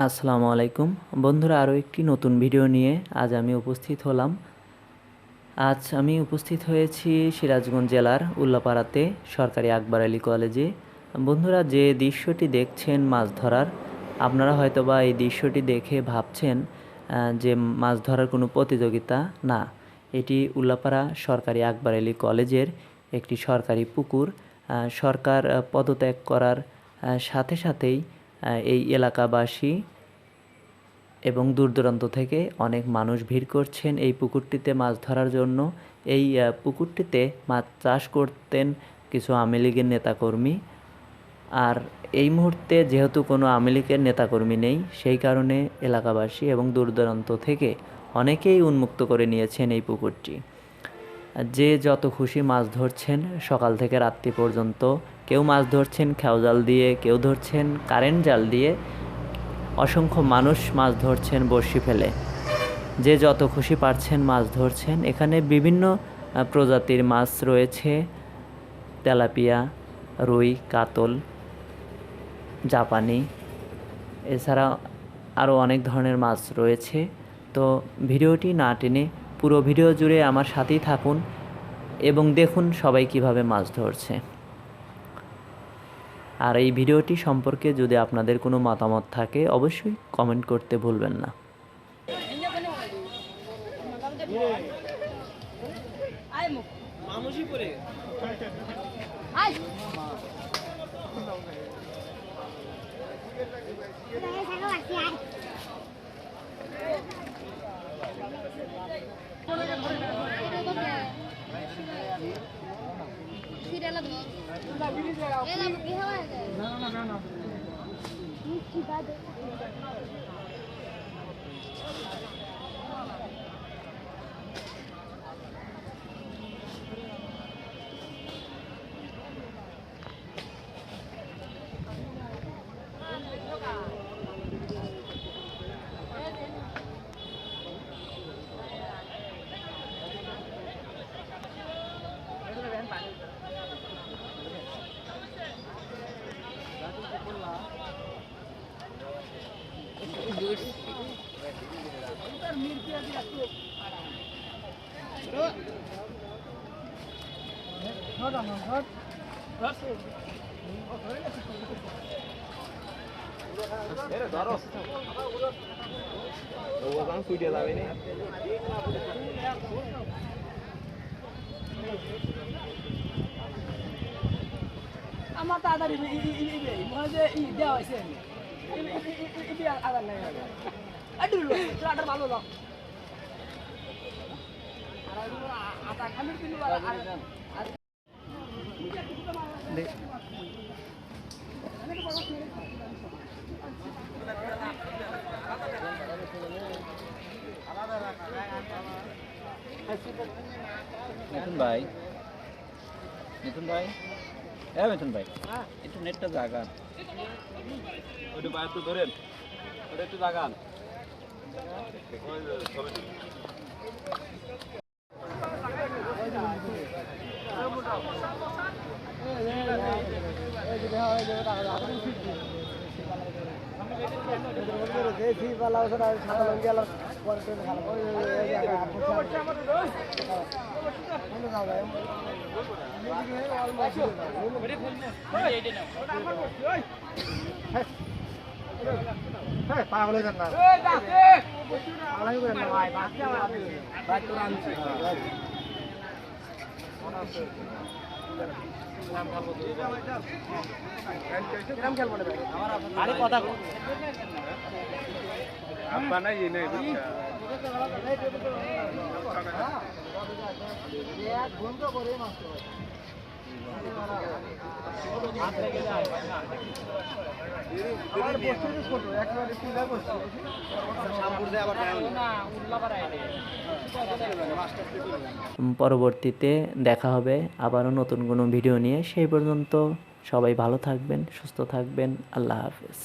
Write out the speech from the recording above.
আসসালামু আলাইকুম বন্ধুরা, আরও একটি নতুন ভিডিও নিয়ে আজ আমি উপস্থিত হলাম। আজ আমি উপস্থিত হয়েছি সিরাজগঞ্জ জেলার উল্লাপাড়াতে সরকারি আকবর আলী কলেজে। বন্ধুরা, যে দৃশ্যটি দেখছেন মাছ ধরার, আপনারা হয়তোবা এই দৃশ্যটি দেখে ভাবছেন যে মাছ ধরার কোনো প্রতিযোগিতা না। এটি উল্লাপাড়া সরকারি আকবর আলী কলেজের একটি সরকারি পুকুর। সরকার পদত্যাগ করার সাথে সাথেই এই এলাকাবাসী এবং দূর দূরান্ত থেকে অনেক মানুষ ভিড় করছেন এই পুকুরটিতে মাছ ধরার জন্য। এই পুকুরটিতে মাছ চাষ করতেন কিছু আওয়ামী লীগের নেতাকর্মী। আর এই মুহূর্তে যেহেতু কোনো আওয়ামী লীগের নেতাকর্মী নেই, সেই কারণে এলাকাবাসী এবং দূর দূরান্ত থেকে অনেকেই উন্মুক্ত করে নিয়েছেন এই পুকুরটি। যে যত খুশি মাছ ধরছেন সকাল থেকে রাত্রি পর্যন্ত। কেউ মাছ ধরছেন খেও জাল দিয়ে, কেউ ধরছেন কারেন্ট জাল দিয়ে, অসংখ্য মানুষ মাছ ধরছেন বড়শি ফেলে। যে যত খুশি পারছেন মাছ ধরছেন। এখানে বিভিন্ন প্রজাতির মাছ রয়েছে, তেলাপিয়া, রুই, কাতল, জাপানি, এছাড়া আরও অনেক ধরনের মাছ রয়েছে। তো ভিডিওটি না টেনে পুরো ভিডিও জুড়ে আমার সাথেই থাকুন এবং দেখুন সবাই কিভাবে মাছ ধরছে। আর এই ভিডিওটি সম্পর্কে যদি আপনাদের কোনো মতামত থাকে অবশ্যই কমেন্ট করতে ভুলবেন না। আমার তাড়াতাড়ি মনে ই দেওয়া হয়েছে আদার নাই আদার ভালো দাও আটা খালি মিথুন ভাই, মিথুন ভাই, হ্যাঁ মিথুন ভাই, একটু নেটটা জাগান, ওটা বাইরে তো ধরেন, ওটা একটু জাগান। পাগল না কথা পরবর্তীতে দেখা হবে আবারও নতুন কোনো ভিডিও নিয়ে। সেই পর্যন্ত সবাই ভালো থাকবেন, সুস্থ থাকবেন। আল্লাহ হাফেজ।